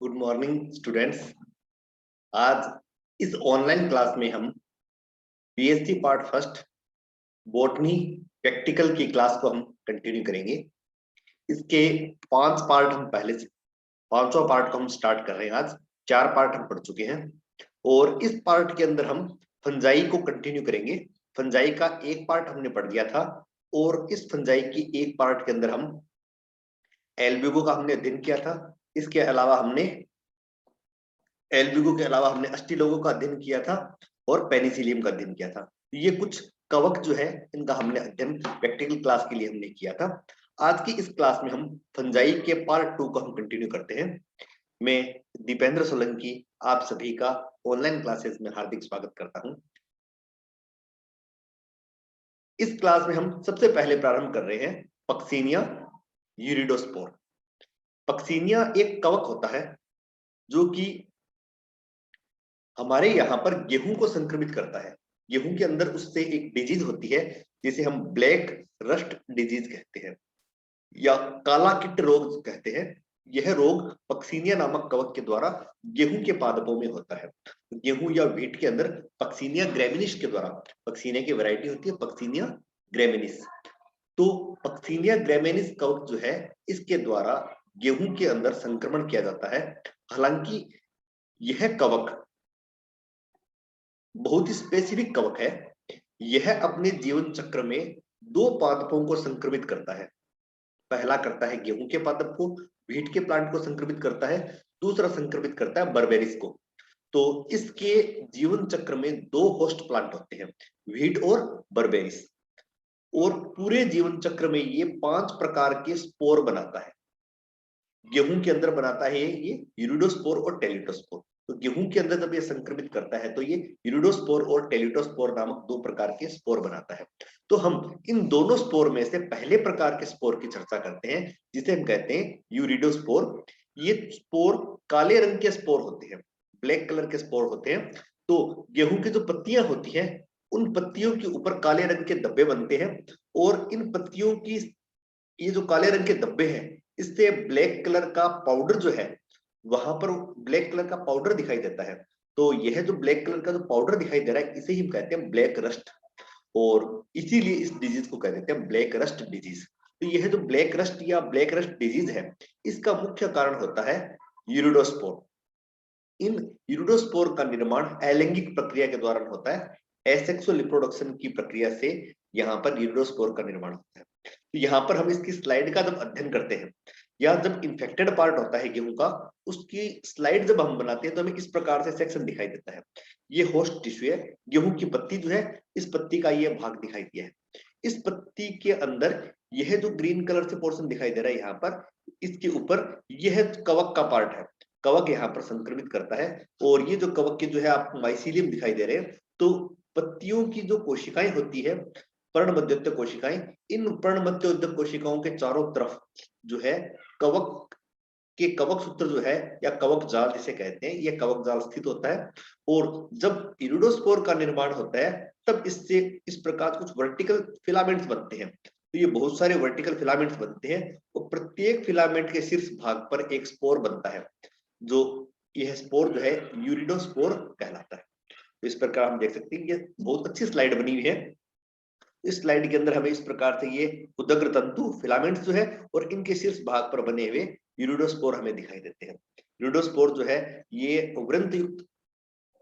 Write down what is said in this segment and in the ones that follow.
Good morning students. आज इस online class में हम BSc part first botany practical की क्लास को हम कंटिन्यू करेंगे। इसके 5 पार्ट हम पहले से 5वां पार्ट को हम स्टार्ट कर रहे हैं। आज 4 पार्ट हम पढ़ चुके हैं और इस पार्ट के अंदर हम फंजाई को कंटिन्यू करेंगे। फंजाई का एक पार्ट हमने पढ़ दिया था और इस फंजाई की एक पार्ट के अंदर हम एल्ब्यूगो का हमने अध्ययन किया था। इसके अलावा हमने एल्ब्यूगो के अलावा हमने अस्टिलोगो का अध्ययन किया था और पेनिसिलियम का अध्ययन किया था। ये कुछ कवक जो है इनका हमने अध्ययन प्रैक्टिकल क्लास के लिए हमने किया था। आज की इस क्लास में हम फंजाई के पार्ट 2 को हम कंटिन्यू करते हैं। मैं दीपेंद्र सोलंकी आप सभी का ऑनलाइन क्लासेस में हार्दिक स्वागत करता हूं। इस क्लास में हम सबसे पहले प्रारंभ कर रहे हैं पक्सीनिया यूरिडोस्पोर। पक्सीनिया एक कवक होता है जो कि हमारे यहाँ पर गेहूं को संक्रमित करता है। गेहूं के अंदर उससे एक डिजीज होती है जिसे हम ब्लैक रस्ट डिजीज कहते हैं या काला कीट रोग कहते हैं। यह रोग पक्सीनिया नामक कवक के द्वारा गेहूं के पादपों में होता है। गेहूं या व्हीट के अंदर पक्सीनिया ग्रेमिनिस के द्वारा, पक्सीनिया की वैरायटी होती है पक्सीनिया ग्रेमिनिस, तो पक्सीनिया ग्रेमिनिस कवक जो है इसके द्वारा गेहूं के अंदर संक्रमण किया जाता है। हालांकि यह कवक बहुत ही स्पेसिफिक कवक है। यह अपने जीवन चक्र में 2 पादपों को संक्रमित करता है। पहला करता है गेहूं के पादप को, व्हीट के प्लांट को संक्रमित करता है। दूसरा संक्रमित करता है बर्बेरिस को। तो इसके जीवन चक्र में 2 होस्ट प्लांट होते हैं, व्हीट और बर्बेरिस, और पूरे जीवन चक्र में ये 5 प्रकार के स्पोर बनाता है। गेहूं के अंदर बनाता है ये यूरिडोस्पोर और टेलिटोस्पोर। तो गेहूं के अंदर जब ये संक्रमित करता है तो ये यूरिडोस्पोर और टेलिटोस्पोर नामक 2 प्रकार के स्पोर बनाता है। तो हम इन दोनों स्पोर में से पहले प्रकार के स्पोर की चर्चा करते हैं जिसे हम कहते हैं यूरिडोस्पोर। ये स्पोर काले रंग के स्पोर होते हैं, ब्लैक कलर के स्पोर होते हैं। तो गेहूं की जो पत्तियां होती हैं उन पत्तियों के ऊपर काले रंग के धब्बे बनते हैं और इन पत्तियों की ये जो काले रंग के धब्बे हैं इससे ब्लैक कलर का पाउडर जो है वहां पर ब्लैक कलर का पाउडर दिखाई देता है। तो यह जो ब्लैक कलर का जो पाउडर दिखाई दे रहा है इसे ही हम कहते हैं ब्लैक रस्ट, और इसीलिए इस डिजीज को कह देते हैं ब्लैक रस्ट डिजीज। तो यह जो ब्लैक रस्ट या ब्लैक रस्ट डिजीज है इसका मुख्य कारण होता है यूरिडोस्पोर। इन यूरिडोस्पोर का निर्माण अलैंगिक प्रक्रिया के दौरान होता है। एसेक्सुअल रिप्रोडक्शन की प्रक्रिया से यहाँ पर यूरिडोस्पोर का निर्माण होता है। तो यहाँ पर हम इसकी स्लाइड का जब अध्ययन करते हैं या जब इन्फेक्टेड पार्ट होता है गेहूं का, उसकी स्लाइड जब हम बनाते हैं तो हमें इस प्रकार से सेक्शन दिखाई देता है। ये होस्ट टिश्यू है, गेहूं की पत्ती जो है इस पत्ती का ये भाग दिखाई दिया है। इस पत्ती के अंदर यह जो ग्रीन कलर से पोर्शन दिखाई दे रहा है यहाँ पर, इसके ऊपर यह कवक का पार्ट है। कवक यहाँ पर संक्रमित करता है और ये जो कवक के जो है आपको माइसीलियम दिखाई दे रहे हैं। तो पत्तियों की जो कोशिकाएं होती है पर्णमध्योतक कोशिकाएं, इन पर्णमध्योतक कोशिकाओं के चारों तरफ जो है कवक के कवक सूत्र जो है या कवक जाल जिसे कहते हैं, यह कवक जाल स्थित होता है। और जब यूरिडोस्पोर का निर्माण होता है तब इससे इस प्रकार कुछ वर्टिकल फिलामेंट्स बनते हैं। तो ये बहुत सारे वर्टिकल फिलामेंट्स बनते हैं और प्रत्येक फिलामेंट के शीर्ष भाग पर एक स्पोर बनता है, जो यह स्पोर जो है यूरिडोस्पोर कहलाता है। तो इस प्रकार हम देख सकते हैं, ये बहुत अच्छी स्लाइड बनी हुई है। इस स्लाइड के अंदर हमें इस प्रकार से ये उदग्र तंतु फिलामेंट्स जो है और इनके शीर्ष भाग पर बने हुए यूरिडोस्पोर हमें दिखाई देते हैं। यूरिडोस्पोर जो है ये वृंत युक्त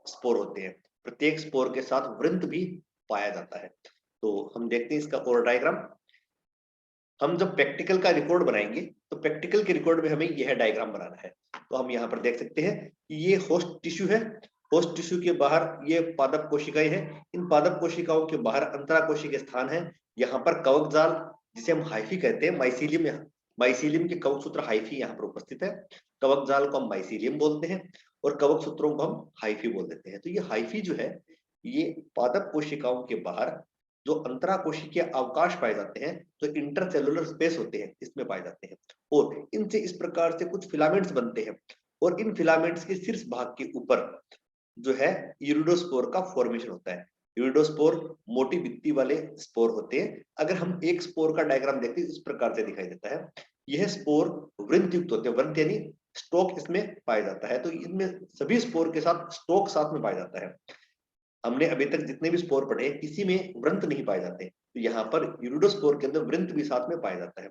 स्पोर होते हैं, प्रत्येक स्पोर के साथ वृंत भी पाया जाता है। तो हम देखते हैं इसका और डायग्राम। हम जब प्रैक्टिकल का रिकॉर्ड बनाएंगे तो प्रैक्टिकल के रिकॉर्ड में हमें यह डायग्राम बनाना है। तो हम यहाँ पर देख सकते हैं कि ये होस्ट टिश्यू है। होस्ट टिश्यू के बाहर ये पादप कोशिकाएं हैं। इन पादप कोशिकाओं के बाहर अंतरा कोशिकीय स्थान है। यहाँ पर कवक जाल जिसे हम हाइफी कहते हैं, माइसीलियम, माइसीलियम के कवक सूत्र हाइफी यहाँ पर उपस्थित है। कवक जाल को हम माइसीलियम बोलते हैं और कवक सूत्रों को हम हाइफी बोल देते हैं। तो ये हाइफी जो है ये पादप कोशिकाओं के बाहर जो अंतरा कोशिकीय अवकाश पाए जाते हैं, तो इंटरसेलुलर स्पेस होते हैं, इसमें पाए जाते हैं और इनसे इस प्रकार से कुछ फिलामेंट्स बनते हैं और इन फिलामेंट्स के शीर्ष भाग के ऊपर जो है यूरिडोस्पोर का फॉर्मेशन होता है। यूरिडोस्पोर मोटी भित्ति वाले स्पोर होते हैं। अगर हम एक स्पोर का डायग्राम देखते हैं इस प्रकार से दिखाई देता है। यह स्पोर वृंत युक्त होते हैं, वृंत यानी स्टोक इसमें पाया जाता है। तो इनमें सभी स्पोर के साथ स्टोक साथ में पाया जाता है। हमने अभी तक जितने भी स्पोर पढ़े किसी में वृंत नहीं पाए जाते, तो यहाँ पर यूरिडोस्पोर के अंदर वृंत भी साथ में पाया जाता है।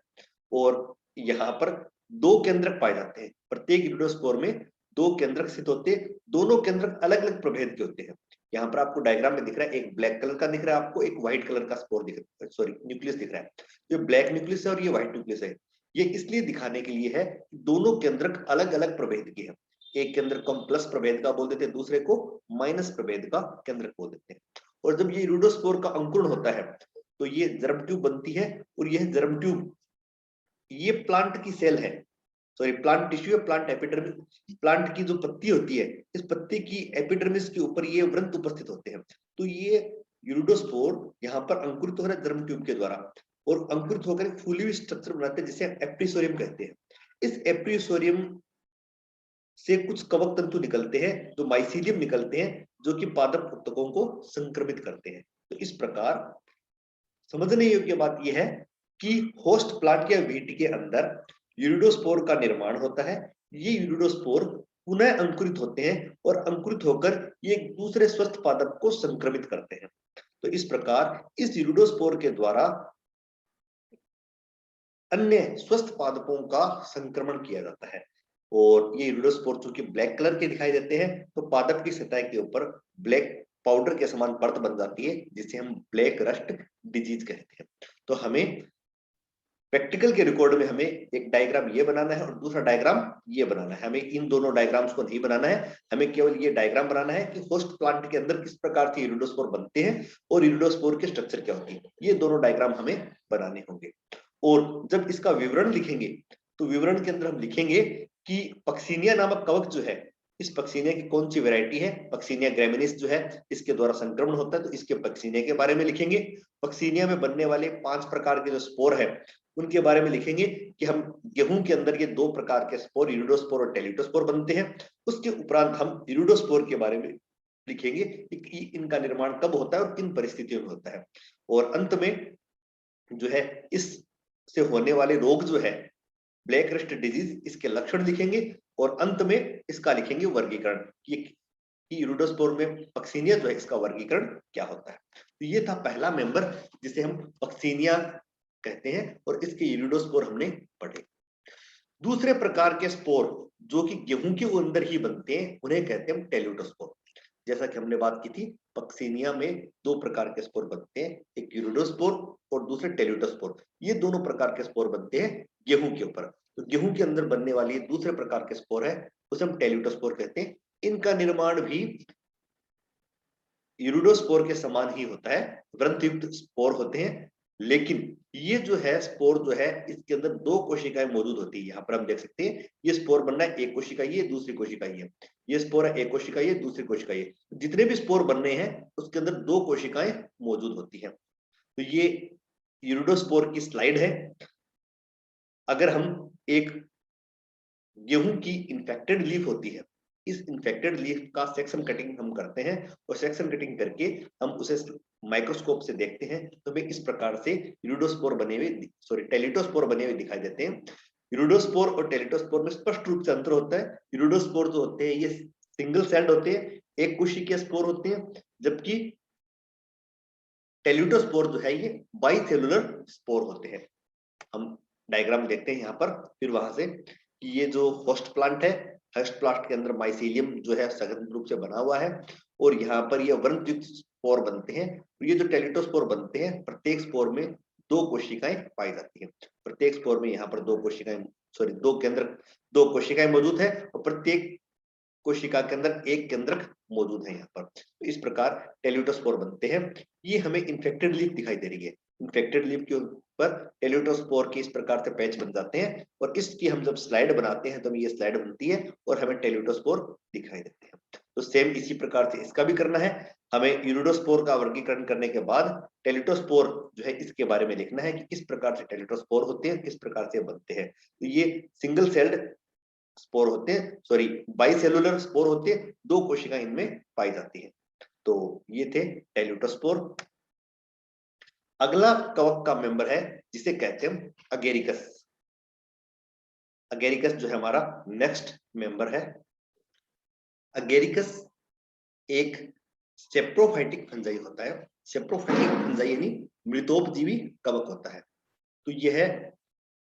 और यहाँ पर दो केंद्रक पाए जाते हैं, प्रत्येक यूरिडोस्पोर में दो केंद्रक स्थित होते हैं, दोनों केंद्रक अलग अलग प्रभेद के होते हैं। यहाँ पर आपको डायग्राम में दिख रहा है, एक ब्लैक कलर का दिख रहा है आपको, एक व्हाइट कलर का स्पोर दिख रहा है, सॉरी न्यूक्लियस दिख रहा है। जो ब्लैक न्यूक्लियस है और ये व्हाइट न्यूक्लियस है, ये इसलिए दिखाने के लिए है कि दोनों केंद्रक अलग अलग प्रभेद के हैं। एक केंद्र को हम प्लस प्रभेद का बोल देते हैं, दूसरे को माइनस प्रभेद का केंद्रक बोल देते हैं। और जब ये यूरिडोस्पोर का अंकुरण होता है तो ये जर्म ट्यूब बनती है, और यह जर्म ट्यूब ये प्लांट की सेल है, सॉरी प्लांट टिश्यू है, प्लांट एपिडर्मिस, प्लांट की जो पत्ती होती है, इस पत्ती की एपिडर्मिस के ऊपर ये वृंत उपस्थित होते हैं। तो ये यूरिडोस्पोर यहाँ पर अंकुरित हो रहा है जर्म ट्यूब के द्वारा, और अंकुरित होकर एक फूली हुई स्ट्रक्चर बनाते हैं जिसे एप्रीसोरियम कहते हैं। इस एप्रीसोरियम से कुछ कवक तंतु निकलते हैं, जो माइसीलियम निकलते हैं, जो कि पादप ऊतकों को संक्रमित करते हैं। तो इस प्रकार समझने योग्य बात यह है कि होस्ट प्लांट या वीट के अंदर यूरिडोस्पोर का निर्माण होता है। ये यूरिडोस्पोर पुनः अंकुरित होते हैं और अंकुरित होकर ये एक दूसरे स्वस्थ पादप को संक्रमित करते हैं। तो इस प्रकार इस यूरिडोस्पोर के द्वारा अन्य स्वस्थ पादपों का संक्रमण किया जाता है। और ये यूरिडोस्पोर चूंकि ब्लैक कलर के दिखाई देते हैं, तो पादप की सतह के ऊपर ब्लैक पाउडर के समान परत बन जाती है, जिसे हम ब्लैक रस्ट डिजीज कहते हैं। तो हमें प्रैक्टिकल के रिकॉर्ड में हमें एक डायग्राम ये बनाना है और दूसरा डायग्राम ये बनाना है। हमें इन दोनों डायग्राम्स को नहीं बनाना है, हमें केवल ये डायग्राम बनाना है कि होस्ट प्लांट के अंदर किस प्रकार से यूरिडोस्पोर बनते हैं और यूरिडोस्पोर के स्ट्रक्चर क्या होती है। ये दोनों डायग्राम हमें बनाने होंगे। और जब इसका विवरण लिखेंगे तो विवरण के अंदर हम लिखेंगे कि पक्सीनिया नामक कवक जो है, इस पक्सीनिया की कौन सी वैरायटी है, पक्सीनिया ग्रेमिनिस जो है इसके द्वारा संक्रमण होता है, तो इसके पक्सीनिया के बारे में लिखेंगे। पक्सीनिया में बनने वाले 5 प्रकार के जो स्पोर है उनके बारे में लिखेंगे कि हम गेहूं के अंदर ये 2 प्रकार के स्पोर, यूरिडोस्पोर और टेलिटोस्पोर बनते हैं। उसके उपरांत हम यूरिडोस्पोर के बारे में लिखेंगे कि इनका निर्माण कब होता है और किन परिस्थितियों में होता है। और अंत में जो है इस से होने वाले रोग जो है ब्लैक रस्ट डिजीज, इसके लक्षण लिखेंगे और अंत में इसका लिखेंगे वर्गीकरण कि यूरिडोस्पोर में पक्सीनिया जो है इसका वर्गीकरण क्या होता है। तो ये था पहला मेंबर जिसे हम पक्सीनिया कहते हैं और इसके यूरिडोस्पोर हमने पढ़े। दूसरे प्रकार के स्पोर जो कि गेहूं के अंदर ही बनते हैं उन्हें कहते हैं टेल्यूटोस्पोर। जैसा कि हमने बात की थी, पक्सीनिया में 2 प्रकार के स्पोर बनते हैं, एक यूरिडोस्पोर और दूसरे टेल्यूटोस्पोर। ये दोनों प्रकार के स्पोर बनते हैं गेहूं के ऊपर। तो गेहूं के अंदर बनने वाली दूसरे प्रकार के स्पोर है उसे हम टेल्यूटोस्पोर कहते हैं। इनका निर्माण भी यूरिडोस्पोर के समान ही होता है, वृंतयुक्त स्पोर होते हैं। लेकिन ये जो है स्पोर जो है इसके अंदर 2 कोशिकाएं मौजूद होती है। यहाँ पर हम देख सकते हैं ये स्पोर बनना है, एक कोशिका ये, दूसरी कोशिका ये स्पोर है, एक कोशिका ये, दूसरी कोशिका ये। जितने भी स्पोर बनने हैं उसके अंदर 2 कोशिकाएं मौजूद होती हैं। तो ये यूरिडोस्पोर की स्लाइड है। अगर हम एक गेहूं की इन्फेक्टेड लीफ होती है, इस इन्फेक्टेड लीफ का सेक्शन कटिंग हम करते हैं और सेक्शन कटिंग करके हम उसे माइक्रोस्कोप से देखते हैं तो हमें इस प्रकार से यूरिडोस्पोर बने हुए, सॉरी टेलिटोस्पोर बने हुए दिखाई देते हैं। यूरिडोस्पोर और टेलिटोस्पोर में स्पष्ट रूप से अंतर होता है। यूरिडोस्पोर जो होते हैं ये सिंगल सेल्ड होते हैं, एक कोशिकीय स्पोर होते हैं, जबकि टेलिटोस्पोर जो है ये बाइसेलुलर स्पोर होते हैं। हम डायग्राम देखते हैं यहाँ पर, फिर वहां से कि ये जो होस्ट प्लांट है, होस्ट प्लांट के अंदर माइसीलियम जो है सघन रूप से बना हुआ है और यहाँ पर ये वृंतयुक्त स्पोर बनते हैं। तो ये जो टेलिटोस्पोर बनते हैं प्रत्येक स्पोर में 2 कोशिकाएं पाई जाती हैं। प्रत्येक स्पोर में यहाँ पर 2 कोशिकाएं, सॉरी 2 कोशिकाएं मौजूद है और प्रत्येक कोशिका के अंदर एक केंद्रक मौजूद है यहाँ पर। तो इस प्रकार टेलिटोस्पोर बनते हैं। ये हमें इन्फेक्टेड लीफ दिखाई दे रही है, इन्फेक्टेड लीफ के ऊपर टेलिटोस्पोर की इस प्रकार से पैच बन जाते हैं और इसकी हम जब स्लाइड बनाते हैं तो ये स्लाइड बनती है और हमें टेलिटोस्पोर दिखाई देते हैं। तो सेम इसी प्रकार से इसका भी करना है। हमें यूरिडोस्पोर का वर्गीकरण करने के बाद टेलिटोस्पोर जो है इसके बारे में लिखना है कि किस प्रकार से टेलिटोस्पोर होते हैं, किस प्रकार से बनते हैं। तो ये सिंगल सेल्ड स्पोर होते हैं, सॉरी बाइसेलुलर स्पोर होते हैं, 2 कोशिकाएं इनमें पाई जाती है। तो ये थे टेल्यूटोस्पोर। अगला कवक का मेंबर है जिसे कहते हैं अगेरिकस। अगेरिकस जो है हमारा नेक्स्ट मेंबर है। अगेरिकस एक सेप्रोफाइटिक फंजाई होता है। सेप्रोफाइटिक फंजाई यानी मृतोपजीवी कवक होता है। तो यह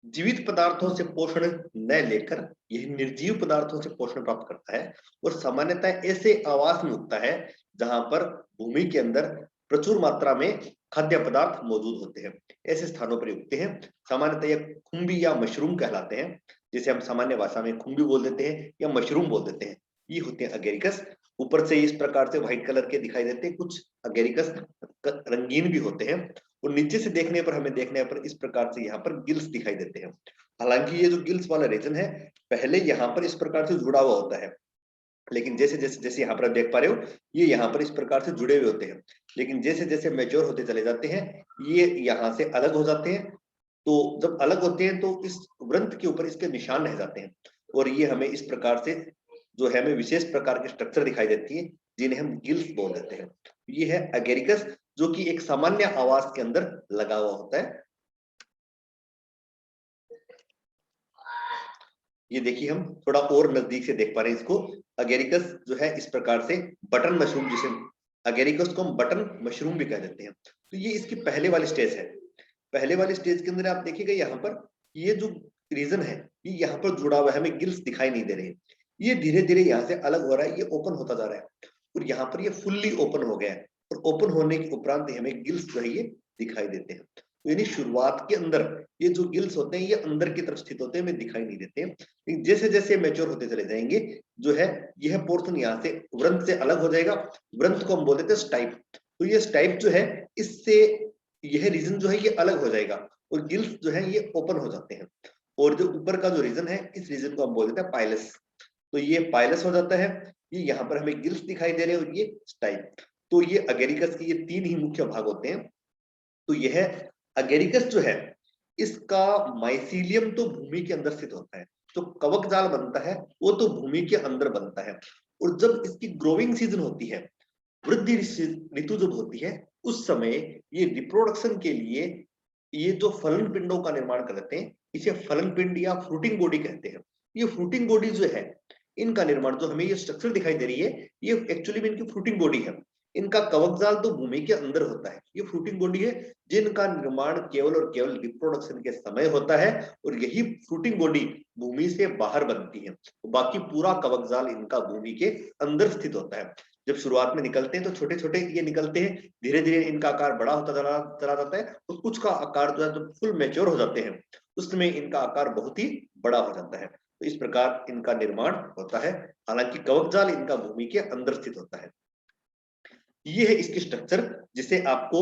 जीवित पदार्थों से पोषण न लेकर यह निर्जीव पदार्थों से पोषण प्राप्त करता है और सामान्यतः ऐसे आवास में उगता है जहां पर भूमि के अंदर प्रचुर मात्रा में खाद्य पदार्थ मौजूद होते हैं। ऐसे स्थानों पर उगते हैं। सामान्यतः यह खुम्बी या मशरूम कहलाते हैं, जिसे हम सामान्य भाषा में खुम्बी बोल देते हैं या मशरूम बोल देते हैं। ये होते हैं अगेरिकस। ऊपर से इस प्रकार से व्हाइट कलर के दिखाई देते हैं। कुछ अगेरिकस रंगीन भी होते हैं और नीचे से देखने पर हमें देखने पर इस प्रकार से यहाँ पर गिल्स दिखाई देते हैं। हालांकि ये जो गिल्स वाला रीजन है पहले यहाँ पर इस प्रकार से जुड़ा हुआ होता है, लेकिन जैसे जैसे जैसे यहाँ पर आप देख पा रहे हो ये यहाँ पर इस प्रकार से जुड़े हुए होते हैं, लेकिन जैसे जैसे मैच्योर होते चले जाते हैं ये यहाँ से अलग हो जाते हैं। तो जब अलग होते हैं तो इस वृंत के ऊपर इसके निशान रह जाते हैं और ये हमें इस प्रकार से जो है हमें विशेष प्रकार के स्ट्रक्चर दिखाई देती है जिन्हें हम गिल्स बोल देते हैं। ये है अगेरिकस जो कि एक सामान्य आवास के अंदर लगा हुआ होता है। ये देखिए हम थोड़ा और नजदीक से देख पा रहे हैं इसको। अगेरिकस जो है इस प्रकार से बटन मशरूम, जिसे अगेरिकस को हम बटन मशरूम भी कह देते हैं। तो ये इसकी पहले वाली स्टेज है। पहले वाली स्टेज के अंदर आप देखिएगा यहाँ पर ये जो रीजन है ये यहाँ पर जुड़ा हुआ है, हमें गिल्स दिखाई नहीं दे रहे। ये धीरे धीरे यहाँ से अलग हो रहा है, ये ओपन होता जा रहा है और यहाँ पर ये फुल्ली ओपन हो गया है और ओपन होने के उपरांत हमें गिल्स जो है ये दिखाई देते हैं। तो यानी शुरुआत के अंदर ये जो गिल्स होते हैं ये अंदर की तरफ स्थित होते हैं, हमें दिखाई नहीं देते। लेकिन जैसे जैसे मैच्योर होते चले जाएंगे जो है यह पोर्शन यहाँ से वृंत से अलग हो जाएगा। वृंत को हम बोल देते हैं स्टाइप। तो ये स्टाइप जो है इससे यह रीजन जो है ये अलग हो जाएगा और गिल्स जो है ये ओपन हो जाते हैं। और जो ऊपर का जो रीजन है इस रीजन को हम बोल देते हैं पाइलस। तो ये पाइलस हो जाता है। ये यहाँ पर हमें गिल्स दिखाई दे रहे हैं और ये स्टाइप। तो ये अगेरिकस के ये तीन ही मुख्य भाग होते हैं। तो यह अगेरिकस जो है इसका माइसीलियम तो भूमि के अंदर स्थित होता है, जो कवक जाल बनता है वो तो भूमि के अंदर बनता है। और जब इसकी ग्रोइंग सीजन होती है, वृद्धि ऋतु जब होती है, उस समय ये रिप्रोडक्शन के लिए ये जो फलन पिंडों का निर्माण करते हैं इसे फलन पिंड या फ्रूटिंग बॉडी कहते हैं। ये फ्रूटिंग बॉडी जो है इनका निर्माण जो हमें ये स्ट्रक्चर दिखाई दे रही है ये एक्चुअली में इनकी फ्रूटिंग बॉडी है। इनका कवक जाल तो भूमि के अंदर होता है, ये फ्रूटिंग बॉडी है जिनका निर्माण केवल और केवल रिप्रोडक्शन के समय होता है और यही फ्रूटिंग बॉडी भूमि से बाहर बनती है। तो बाकी पूरा कवक जाल इनका भूमि के अंदर स्थित होता है। जब शुरुआत में निकलते हैं तो छोटे छोटे ये निकलते हैं, धीरे धीरे इनका आकार बड़ा होता चला जाता है और कुछ का आकार जो है जब फुल मैच्योर हो जाते हैं उसमें इनका आकार बहुत ही बड़ा हो जाता है। तो इस प्रकार इनका निर्माण होता है। हालांकि कवक जाल इनका भूमि के अंदर स्थित होता है। ये है इसकी स्ट्रक्चर जिसे आपको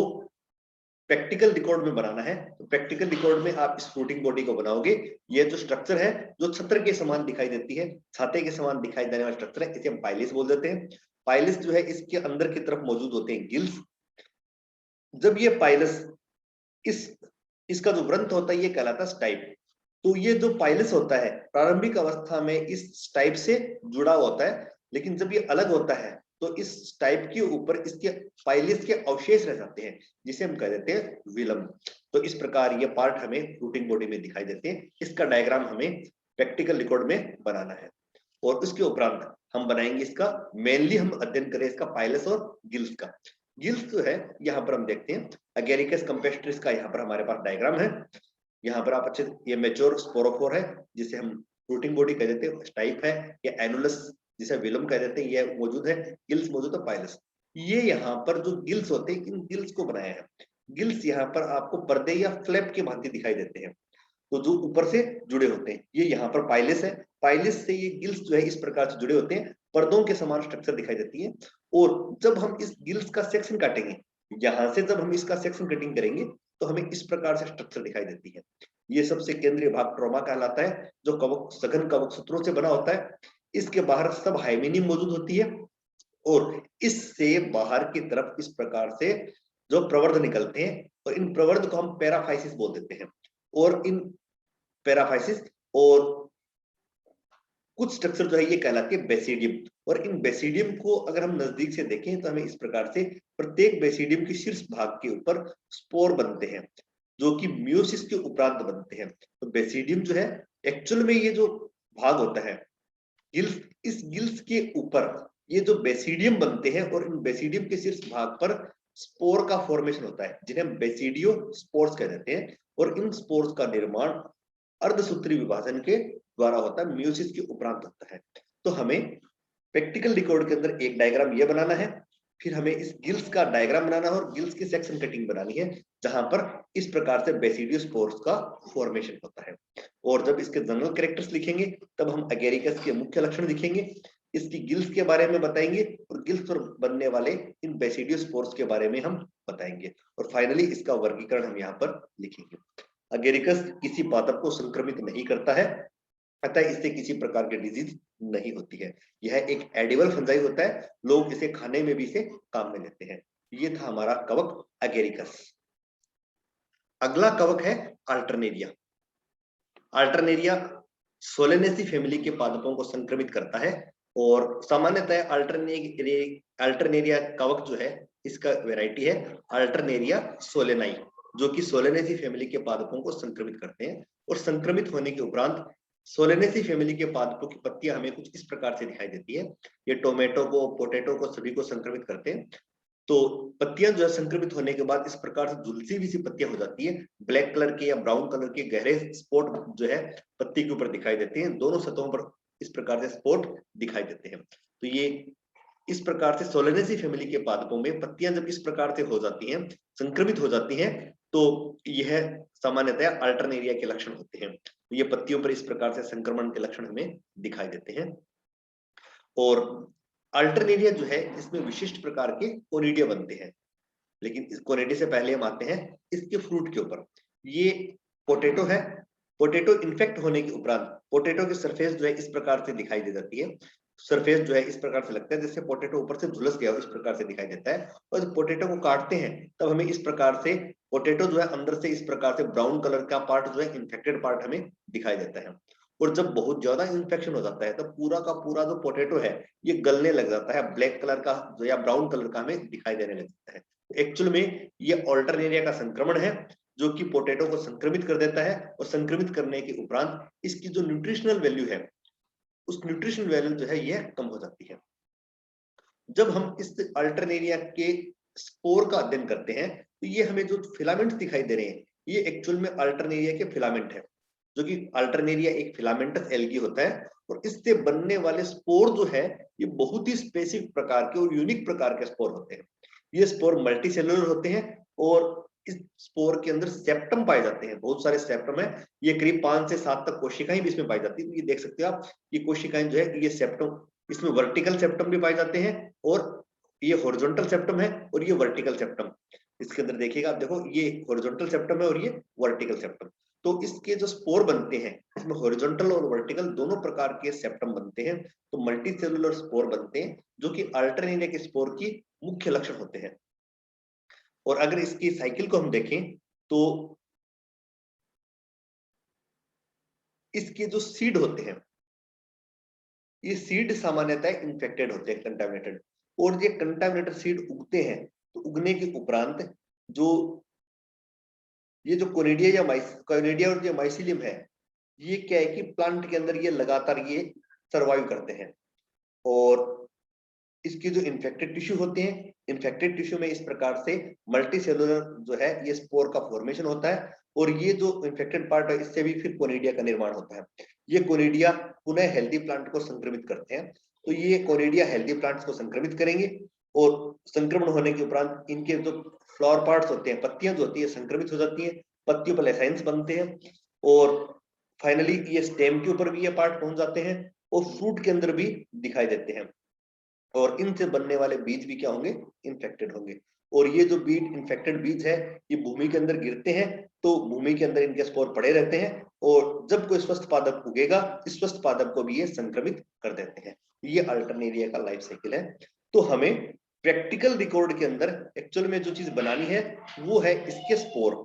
प्रैक्टिकल रिकॉर्ड में बनाना है। तो प्रैक्टिकल रिकॉर्ड में आप इस फ्रूटिंग बॉडी को बनाओगे। ये जो स्ट्रक्चर है जो छत्र के समान दिखाई देती है, छाते के समान दिखाई देने वाला स्ट्रक्चर है, इसे हम पाइलिस बोल देते हैं। पाइलिस जो है इसके अंदर की तरफ मौजूद होते हैं गिल्स। जब ये पाइलस इसका जो वृंत होता है ये कहलाता है स्टाइप। तो ये जो पाइलस होता है प्रारंभिक अवस्था में इस स्टाइप से जुड़ा होता है, लेकिन जब ये अलग होता है तो इस टाइप के ऊपर इसके पाइलिस के अवशेष रह जाते हैं जिसे हम कह देते हैं विलंब। तो इस प्रकार ये पार्ट हमें फ्रूटिंग बॉडी में दिखाई देते हैं। इसका डायग्राम हमें प्रैक्टिकल रिकॉर्ड में बनाना है और उसके उपरांत हम बनाएंगे इसका मेनली हम अध्ययन करें इसका पाइलस और गिल्स का। गिल्स जो है यहाँ पर हम देखते हैं अगेरिकस कंपेस्ट्रिस का यहाँ पर हमारे पास डायग्राम है। यहाँ पर आप अच्छे ये मेच्योर स्पोरोफोर है जिसे हम फ्रूटिंग बॉडी कह देते हैं, स्टाइप है, ये एनुलस जिसे विलम कह देते हैं ये मौजूद है, गिल्स मौजूद है, पाइलस। ये यहाँ पर जो गिल्स होते हैं इन गिल्स को बनाया है। गिल्स यहाँ पर आपको पर्दे या फ्लैप के भांति दिखाई देते हैं, तो जो ऊपर से जुड़े होते हैं। ये यहाँ पर पाइलिस है, पाइलिस से ये गिल्स जो है इस प्रकार से जुड़े होते हैं, पर्दों के समान स्ट्रक्चर दिखाई देती है। और जब हम इस गिल्स का सेक्शन काटेंगे, यहाँ से जब हम इसका सेक्शन कटिंग करेंगे तो हमें इस प्रकार से स्ट्रक्चर दिखाई देती है। ये सबसे केंद्रीय भाग ट्रोमा कहलाता है जो कवक सघन कवक सूत्रों से बना होता है। इसके बाहर सब हाइमेनियम मौजूद होती है और इससे बाहर की तरफ इस प्रकार से जो प्रवर्ध निकलते हैं और इन प्रवर्ध को हम पैराफाइसिस बोल देते हैं। और इन पैराफाइसिस और कुछ स्ट्रक्चर जो है ये कहलाती है बेसिडियम। और इन बेसिडियम को अगर हम नजदीक से देखें तो हमें इस प्रकार से प्रत्येक बेसिडियम के शीर्ष भाग के ऊपर स्पोर बनते हैं जो कि मियोसिस के उपरांत बनते हैं। तो बेसिडियम जो है एक्चुअल में ये जो भाग होता है गिल्स, इस गिल्स के ऊपर ये जो बेसिडियम बनते हैं और इन बेसिडियम के शीर्ष भाग पर स्पोर का फॉर्मेशन होता है जिन्हें हम बेसिडियो स्पोर्स कह देते हैं। और इन स्पोर्स का निर्माण अर्धसूत्री विभाजन के द्वारा होता है, म्यूसिस के उपरांत होता है। तो हमें प्रैक्टिकल रिकॉर्ड के अंदर एक डायग्राम ये बनाना है, फिर हमें इस गिल्स का डायग्राम बनाना है और गिल्स की सेक्शन कटिंग बनानी है जहां पर इस प्रकार से बेसिडियो स्पोर्स का फॉर्मेशन होता है। और जब इसके जनरल कैरेक्टर्स लिखेंगे तब हम एगेरिकस के मुख्य लक्षण लिखेंगे, इसकी गिल्स के बारे में बताएंगे और गिल्स पर बनने वाले इन बेसिडियो स्पोर्स के बारे में हम बताएंगे और फाइनली इसका वर्गीकरण हम यहाँ पर लिखेंगे। एगेरिकस किसी पादप को संक्रमित नहीं करता है, अतः इससे किसी प्रकार की डिजीज नहीं होती है। यह एक एडिबल फंजाई होता है, लोग इसे खाने में भी इसे काम में लेते हैं। ये था हमारा कवक एगेरिकस। अगला कवक है अल्टरनेरिया। अल्टरनेरिया सोलेनेसी फैमिली के पादपों को संक्रमित करता है और सामान्यतः अल्टरनेरिया कवक जो है इसका वैरायटी है अल्टरनेरिया सोलेनाई, जो कि सोलेनेसी फैमिली के पादपों को संक्रमित करते हैं। और संक्रमित होने के उपरांत सोलेनेसी फैमिली के पादपों की पत्तियां हमें कुछ इस प्रकार से दिखाई देती है। ये टोमेटो को, पोटैटो को, सभी को संक्रमित करते हैं। तो पत्तियां जो है संक्रमित होने के बाद इस प्रकार से झुलसी हुई सी पत्तियां हो जाती है, ब्लैक कलर के या ब्राउन कलर के गहरे स्पॉट जो है पत्ती के ऊपर दिखाई देते हैं, दोनों सतहों पर इस प्रकार से स्पॉट दिखाई देते हैं। तो ये इस प्रकार से सोलेनेसी फैमिली के पादपों में पत्तियां जब इस प्रकार से हो जाती हैं, संक्रमित हो जाती हैं, तो यह सामान्यतः अल्टरनेरिया के लक्षण होते हैं। ये पत्तियों पर इस प्रकार से संक्रमण के लक्षण हमें दिखाई देते हैं। और अल्टरनेरिया जो है इसमें विशिष्ट प्रकार के कोनिडिया बनते हैं, लेकिन इस कोनिडिया से पहले हम आते हैं इसके फ्रूट के ऊपर। ये पोटैटो है, पोटैटो इन्फेक्ट होने के उपरांत पोटैटो की सरफेस जो है इस प्रकार से दिखाई दे जाती है। सरफेस जो है इस प्रकार से लगता है जैसे पोटैटो ऊपर से झुलस गया हो, इस प्रकार से दिखाई देता है। और जब पोटैटो को काटते हैं तब हमें इस प्रकार से पोटैटो जो है अंदर से इस प्रकार से ब्राउन कलर का पार्ट जो है इन्फेक्टेड पार्ट हमें दिखाई देता है। और जब बहुत ज्यादा इन्फेक्शन हो जाता है तो पूरा का पूरा जो पोटैटो है ये गलने लग जाता है, ब्लैक कलर का जो या ब्राउन कलर का हमें दिखाई देने लग जाता है। एक्चुअल में ये अल्टरनेरिया का संक्रमण है जो कि पोटैटो को संक्रमित कर देता है। और संक्रमित करने के उपरांत इसकी जो न्यूट्रिशनल वैल्यू है उस न्यूट्रिशनल वैल्यू जो है यह कम हो जाती है। जब हम इस अल्टरनेरिया के स्पोर का अध्ययन करते हैं तो ये हमें जो फिलामेंट्स दिखाई दे रहे हैं ये एक्चुअल में अल्टरनेरिया के फिलामेंट है, जो कि अल्टरनेरिया एक फिलामेंटस एल्गी होता है। और इससे बनने वाले स्पोर जो है ये बहुत ही स्पेसिफिक प्रकार के और यूनिक प्रकार के स्पोर होते हैं। ये स्पोर मल्टीसेलुलर होते हैं और इस स्पोर के अंदर सेप्टम पाए जाते हैं, बहुत सारे सेप्टम है। ये करीब 5 से 7 तक कोशिकाएं भी इसमें पाई जाती है। तो ये देख सकते हो आप, ये कोशिकाएं जो है ये सेप्टम, इसमें वर्टिकल सेप्टम भी पाए जाते हैं और ये हॉरिजॉन्टल सेप्टम है और ये वर्टिकल सेप्टम। इसके अंदर देखिएगा आप, देखो ये हॉरिजॉन्टल सेप्टम है और ये वर्टिकल सेप्टम। तो इसके जो स्पोर बनते हैं इसमें हॉरिजॉन्टल और वर्टिकल दोनों प्रकार के सेप्टम बनते हैं। तो मल्टी सेलुलर स्पोर बनते हैं जो कि अल्टरनेरिया के स्पोर की मुख्य लक्षण होते हैं। और अगर इसकी साइकिल को हम देखें तो इसके जो सीड होते हैं ये सीड सामान्यतः इन्फेक्टेड होते हैं, कंटामिनेटेड। और ये कंटामिनेटेड सीड उगते हैं तो उगने के उपरांत जो ये जो कोनिडिया और जो माइसिलियम है ये क्या है कि प्लांट के अंदर ये लगातार ये सरवाइव करते हैं। और इसके जो इन्फेक्टेड टिश्यू होते हैं, इन्फेक्टेड टिश्यू में इस प्रकार से मल्टी सेलुलर जो है ये स्पोर का फॉर्मेशन होता है। और ये जो इन्फेक्टेड पार्ट है इससे भी फिर कोनिडिया का निर्माण होता है। ये कोनिडिया पुनः हेल्दी प्लांट को संक्रमित करते हैं। तो ये कोनिडिया हेल्दी प्लांट्स को संक्रमित करेंगे और संक्रमण होने के उपरांत इनके जो फ्लावर पार्ट्स होते हैं, पत्तियां जो होती है संक्रमित हो जाती है, पत्तियों पर लेसाइन्स बनते हैं और फाइनली ये स्टेम के ऊपर भी ये पार्ट पहुंच जाते हैं और फ्रूट के अंदर भी दिखाई देते हैं। और इनसे बनने वाले बीज भी क्या होंगे, इन्फेक्टेड होंगे। और ये जो बीज इन्फेक्टेड बीज है ये भूमि के अंदर गिरते हैं तो भूमि के अंदर इनके स्पोर पड़े रहते हैं और जब कोई स्वस्थ पादप उगेगा इस स्वस्थ पादप को भी ये संक्रमित कर देते हैं। ये अल्टरनेरिया का लाइफ साइकिल है। तो हमें प्रैक्टिकल रिकॉर्ड के अंदर एक्चुअल में जो चीज बनानी है वो है इसके स्पोर।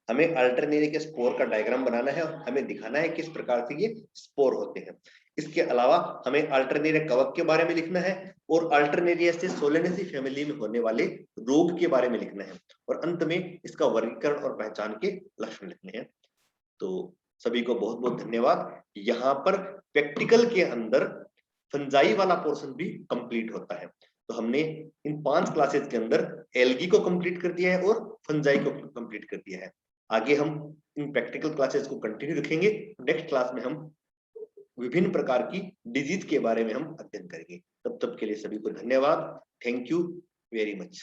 हमें अल्टरनेरिया के स्पोर का डायग्राम बनाना है और हमें दिखाना है किस प्रकार से ये स्पोर होते हैं। इसके अलावा हमें अल्टरनेरिया कवक के बारे में लिखना है और अल्टरनेरिया से सोलेनेसी फैमिली में होने वाले रोग के बारे में लिखना है और अंत में इसका वर्गीकरण और पहचान के लक्षण लिखने हैं। तो सभी को बहुत बहुत धन्यवाद। यहाँ पर प्रैक्टिकल के अंदर फंजाई वाला पोर्शन भी कंप्लीट होता है। तो हमने इन 5 क्लासेस के अंदर एल्गी को कंप्लीट कर दिया है और फंजाई को कंप्लीट कर दिया है। आगे हम इन प्रैक्टिकल क्लासेस को कंटिन्यू रखेंगे। नेक्स्ट क्लास में हम विभिन्न प्रकार की डिजीज के बारे में हम अध्ययन करेंगे। तब तक के लिए सभी को धन्यवाद। Thank you very much.